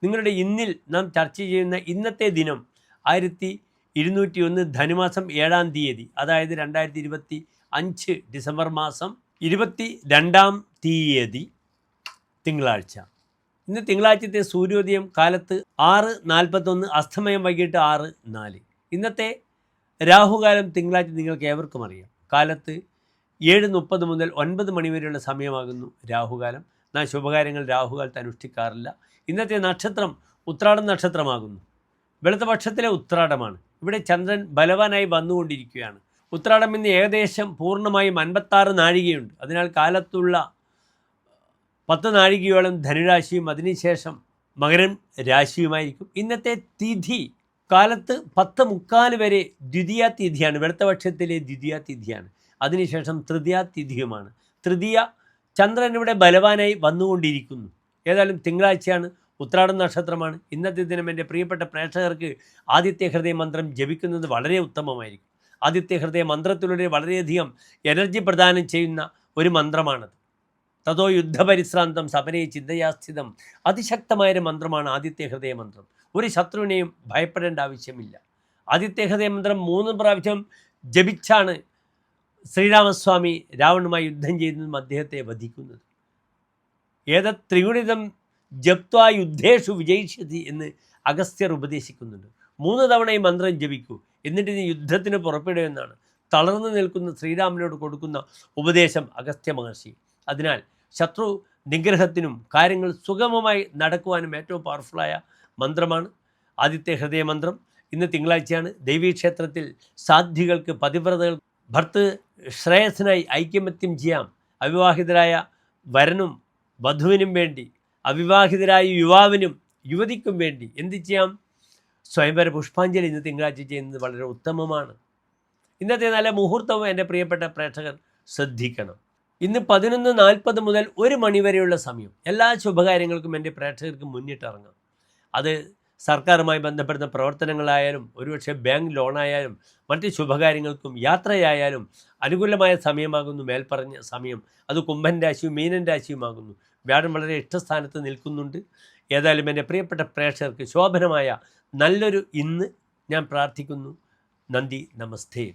നിങ്ങളുടെ ഇന്നിൽ നാം ചർച്ച ചെയ്യുന്ന ഇന്നത്തെ ദിനം 1201 ധനുമാസം 7-ാം തീയതി, അതായത് 2025 ഡിസംബർ മാസം 22-ാം തീയതി തിങ്കളാഴ്ച. ഇന്ന് തിങ്കളാഴ്ചത്തെ സൂര്യോദയം കാലത്ത് 6:41, അസ്തമയം വൈകിട്ട് 6:04. ഇന്നത്തെ രാഹുകാലം തിങ്കളാഴ്ച നിങ്ങൾക്ക് ഏവർക്കും അറിയാം. കാലത്ത് 7:30 മുതൽ 9 മണി വരെയുള്ള സമയമാകുന്നു രാഹുകാലം. നാം ശുഭകാര്യങ്ങൾ രാഹുകാലത്ത് അനുഷ്ഠിക്കാറില്ല. ഇന്നത്തെ നക്ഷത്രം ഉത്രാടം നക്ഷത്രമാകുന്നു. വെളുത്ത പക്ഷത്തിലെ ഉത്രാടമാണ്. ഇവിടെ ചന്ദ്രൻ ബലവാനായി വന്നുകൊണ്ടിരിക്കുകയാണ്. ഉത്രാടം ഇന്ന് ഏകദേശം പൂർണ്ണമായും 56 നാഴികയുണ്ട്. അതിനാൽ കാലത്തുള്ള 10 നാഴികയോളം ധനുരാശിയും അതിനുശേഷം മകരം രാശിയുമായിരിക്കും. ഇന്നത്തെ തിഥി കാലത്ത് 10:45 വരെ ദ്വിതീയ തിഥിയാണ്, വെളുത്തപക്ഷത്തിലെ ദ്വിതീയ തിഥിയാണ്. അതിനുശേഷം തൃതീയ തിഥിയുമാണ്. തൃതീയ ചന്ദ്രൻ ഇവിടെ ബലവാനായി വന്നുകൊണ്ടിരിക്കുന്നു. ഏതായാലും തിങ്കളാഴ്ചയാണ്, ഉത്രാടം നക്ഷത്രമാണ്. ഇന്നത്തെ ദിനം എൻ്റെ പ്രിയപ്പെട്ട പ്രേക്ഷകർക്ക് ആദിത്യ ഹൃദയ മന്ത്രം ജപിക്കുന്നത് വളരെ ഉത്തമമായിരിക്കും. ആദിത്യ ഹൃദയ മന്ത്രത്തിലൂടെ വളരെയധികം എനർജി പ്രദാനം ചെയ്യുന്ന ഒരു മന്ത്രമാണത്. തതോ യുദ്ധപരിശ്രാന്തം സപരേ ചിന്തയാസ്ഥിതം. അതിശക്തമായൊരു മന്ത്രമാണ് ആദിത്യ ഹൃദയ മന്ത്രം. ഒരു ശത്രുവിനെയും ഭയപ്പെടേണ്ട ആവശ്യമില്ല. ആദിത്യ ഹൃദയ മന്ത്രം 3 പ്രാവശ്യം ജപിച്ചാണ് ശ്രീരാമസ്വാമി രാവണുമായി യുദ്ധം ചെയ്യുന്നതും അദ്ദേഹത്തെ വധിക്കുന്നത്. ത്രിഗുണിതം ജപ്ത്വാ യുദ്ധേഷു വിജയിഷ്യതി എന്ന് അഗസ്ത്യർ ഉപദേശിക്കുന്നുണ്ട്. 3 തവണ ഈ മന്ത്രം ജപിക്കൂ, എന്നിട്ട് നീ യുദ്ധത്തിന് പുറപ്പെടുമെന്നാണ് തളർന്നു നിൽക്കുന്ന ശ്രീരാമനോട് കൊടുക്കുന്ന ഉപദേശം അഗസ്ത്യ മഹർഷി. അതിനാൽ ശത്രു നിഗ്രഹത്തിനും കാര്യങ്ങൾ സുഗമമായി നടക്കുവാനും ഏറ്റവും പവർഫുള്ളായ മന്ത്രമാണ് ആദിത്യ ഹൃദയ മന്ത്രം. ഇന്ന് തിങ്കളാഴ്ചയാണ്. ദേവീക്ഷേത്രത്തിൽ സാധ്വികൾക്ക്, പതിവ്രതകൾ ഭർത്ത് ശ്രേയസ്സിനായി ഐക്യമത്യം ചെയ്യാം. അവിവാഹിതരായ വരനും വധുവിനും വേണ്ടി, അവിവാഹിതരായ യുവാവിനും യുവതിക്കും വേണ്ടി എന്ത് ചെയ്യാം? സ്വയംവര പുഷ്പാഞ്ജലി ഇന്ന് തിങ്കളാഴ്ച ചെയ്യുന്നത് വളരെ ഉത്തമമാണ്. ഇന്നത്തെ നല്ല മുഹൂർത്തവും എൻ്റെ പ്രിയപ്പെട്ട പ്രേക്ഷകർ ശ്രദ്ധിക്കണം. ഇന്ന് 11:40 മുതൽ 1 മണി വരെയുള്ള സമയം. എല്ലാ ശുഭകാര്യങ്ങൾക്കും എൻ്റെ പ്രേക്ഷകർക്ക് മുന്നിട്ടിറങ്ങാം. അത് സർക്കാരുമായി ബന്ധപ്പെടുന്ന പ്രവർത്തനങ്ങളായാലും, ഒരുപക്ഷെ ബാങ്ക് ലോണായാലും, മറ്റ് ശുഭകാര്യങ്ങൾക്കും യാത്രയായാലും അനുകൂലമായ സമയമാകുന്നു മേൽപ്പറഞ്ഞ സമയം. അത് കുംഭൻ രാശിയും മീനൻ രാശിയുമാകുന്നു. വ്യാഴം വളരെ ഇഷ്ടസ്ഥാനത്ത് നിൽക്കുന്നുണ്ട്. ഏതായാലും എൻ്റെ പ്രിയപ്പെട്ട പ്രേക്ഷകർക്ക് ശോഭനമായ നല്ലൊരു ഇന്ന് ഞാൻ പ്രാർത്ഥിക്കുന്നു. നന്ദി, നമസ്തേ.